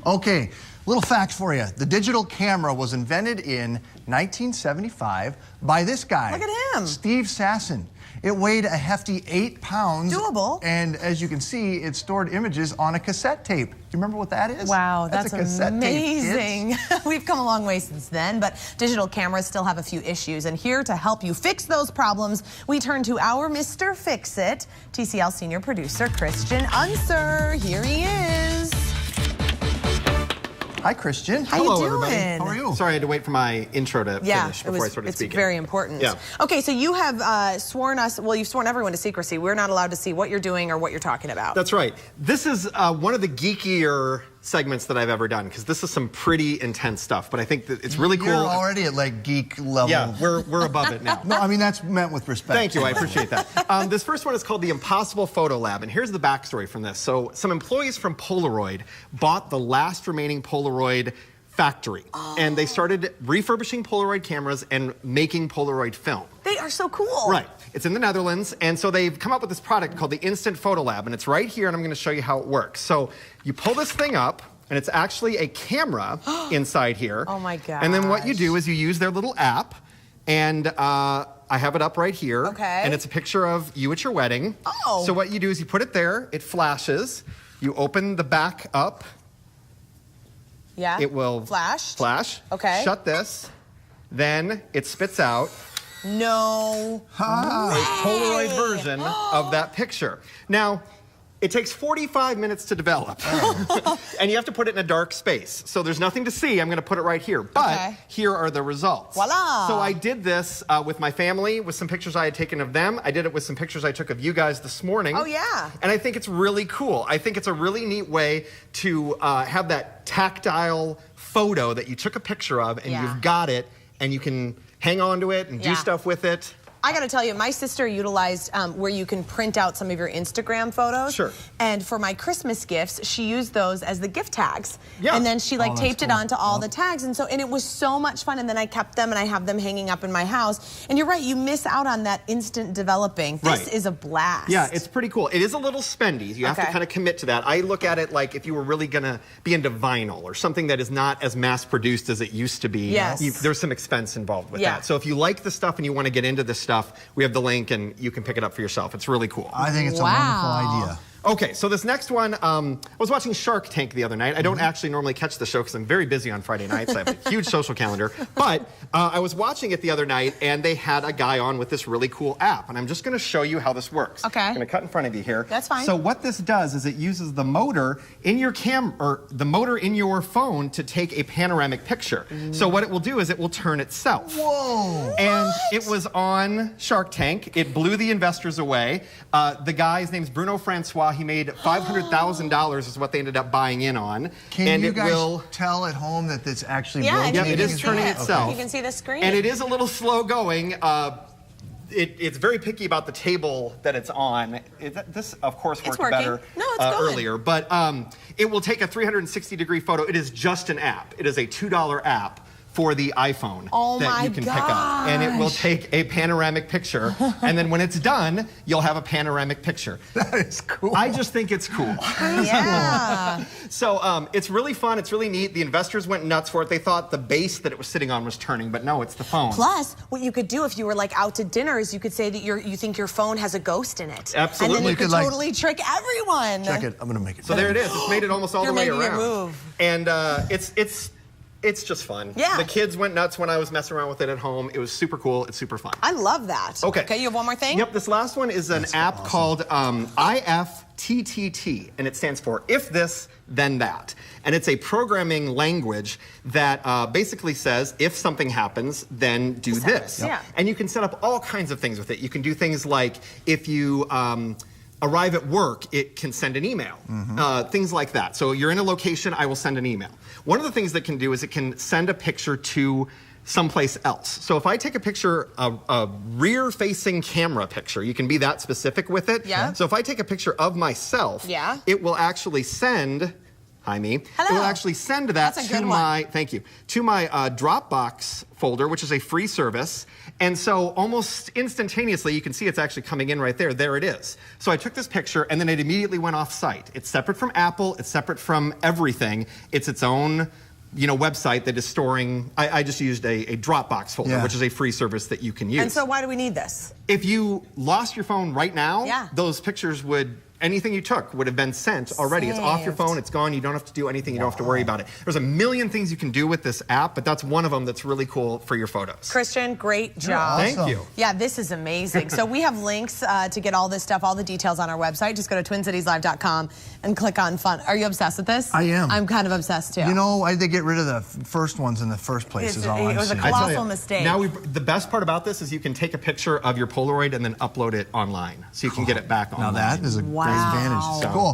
Okay, little fact for you. The digital camera was invented in 1975 by this guy. Look at him. Steve Sasson. It weighed a hefty 8 pounds. Doable. And as you can see, it stored images on a cassette tape. Do you remember what that is? Wow, that's a cassette amazing. Tape, We've come a long way since then, but digital cameras still have a few issues. And here to help you fix those problems, we turn to our Mr. Fix-It, TCL senior producer Christian Unser. Here he is. Hi, Christian. How Hello, you doing? everybody. How are you? Sorry, I had to wait for my intro to finish before I started speaking. It's very important. Yeah. Okay, so you have sworn us, well, you've sworn everyone to secrecy. We're not allowed to see what you're doing or what you're talking about. That's right. This is one of the geekier segments that I've ever done, because this is some pretty intense stuff, but I think that it's really cool. You're already at like geek level. Yeah, we're above it now. No, I mean, that's meant with respect. Thank you, I appreciate that. This first one is called the Impossible Photo Lab, and here's the backstory from this. So some employees from Polaroid bought the last remaining Polaroid factory, and they started refurbishing Polaroid cameras and making Polaroid film. They are so cool. Right. It's in the Netherlands, and so they've come up with this product called the Instant Photo Lab, and it's right here, and I'm going to show you how it works. So you pull this thing up, and it's actually a camera inside here. Oh my gosh. And then what you do is you use their little app, and I have it up right here. Okay. And it's a picture of you at your wedding. Oh. So what you do is you put it there, it flashes, you open the back up. Yeah. It will flash. Okay. Shut this. Then it spits out No. a Polaroid version of that picture. Now, it takes 45 minutes to develop. And you have to put it in a dark space. So there's nothing to see. I'm going to put it right here. But here are the results. Voila. So I did this with my family, with some pictures I had taken of them. I did it with some pictures I took of you guys this morning. Oh, yeah. And I think it's really cool. I think it's a really neat way to have that tactile photo that you took a picture of, and you've got it, and you can hang on to it and do stuff with it. I got to tell you, my sister utilized where you can print out some of your Instagram photos. Sure. And for my Christmas gifts, she used those as the gift tags. Yeah. And then she like taped it cool. onto all the tags. And it was so much fun. And then I kept them and I have them hanging up in my house. And you're right, you miss out on that instant developing. This is a blast. Yeah, it's pretty cool. It is a little spendy. You have to kind of commit to that. I look at it like if you were really going to be into vinyl or something that is not as mass produced as it used to be. Yes. There's some expense involved with that. So if you like the stuff and you want to get into this stuff, we have the link and you can pick it up for yourself. It's really cool. I think it's a wonderful idea. Okay, so this next one, I was watching Shark Tank the other night. I don't actually normally catch the show because I'm very busy on Friday nights. I have a huge social calendar. But I was watching it the other night, and they had a guy on with this really cool app. And I'm just going to show you how this works. Okay. I'm going to cut in front of you here. That's fine. So what this does is it uses the motor in your the motor in your phone to take a panoramic picture. So what it will do is it will turn itself. Whoa. And it was on Shark Tank. It blew the investors away. The guy's name's Bruno Francois. He made $500,000 is what they ended up buying in on. Can you guys tell at home that it's actually rotating? Yeah, it is turning itself. You can see the screen. And it is a little slow going. It's very picky about the table that it's on. This, of course, worked better earlier. But it will take a 360-degree photo. It is just an app. It is a $2 app for the iPhone that you can pick up. And it will take a panoramic picture. And then when it's done, you'll have a panoramic picture. That is cool. I just think it's cool. Yeah. So it's really fun. It's really neat. The investors went nuts for it. They thought the base that it was sitting on was turning, but no, it's the phone. Plus, what you could do if you were like out to dinner is you could say that you think your phone has a ghost in it. Absolutely. And then you could totally trick everyone. Check it. I'm going to make it. So there it is. It's made it almost all the way around. You're making it move. And it's just fun. Yeah. The kids went nuts when I was messing around with it at home. It was super cool. It's super fun. I love that. Okay. Okay, you have one more thing? Yep, this last one is an app called IFTTT, and it stands for If This, Then That. And it's a programming language that basically says, if something happens, then do this. Yeah. And you can set up all kinds of things with it. You can do things like, if you arrive at work, it can send an email, things like that. So you're in a location, I will send an email. One of the things that can do is it can send a picture to someplace else. So if I take a picture, a rear-facing camera picture, you can be that specific with it. Yeah. So if I take a picture of myself, it will actually send hi me. Hello. It will actually send that That's a to good my, one. thank you, to my Dropbox folder, which is a free service. And so almost instantaneously, you can see it's actually coming in right there. There it is. So I took this picture and then it immediately went off site. It's separate from Apple. It's separate from everything. It's its own website that is storing. I just used a Dropbox folder, which is a free service that you can use. And so why do we need this? If you lost your phone right now, those pictures anything you took would have been sent already. Saved. It's off your phone, it's gone, you don't have to do anything, you don't have to worry about it. There's a million things you can do with this app, but that's one of them that's really cool for your photos. Christian, great job. Thank you. Yeah, this is amazing. So we have links to get all this stuff, all the details on our website. Just go to TwinCitiesLive.com and click on fun. Are you obsessed with this? I am. I'm kind of obsessed too. You know, why did they get rid of the first ones in the first place is all I'm It was a saying. colossal mistake. Now the best part about this is you can take a picture of your Polaroid and then upload it online, so you can get it back online. Now that is a great advantage. Wow. Cool.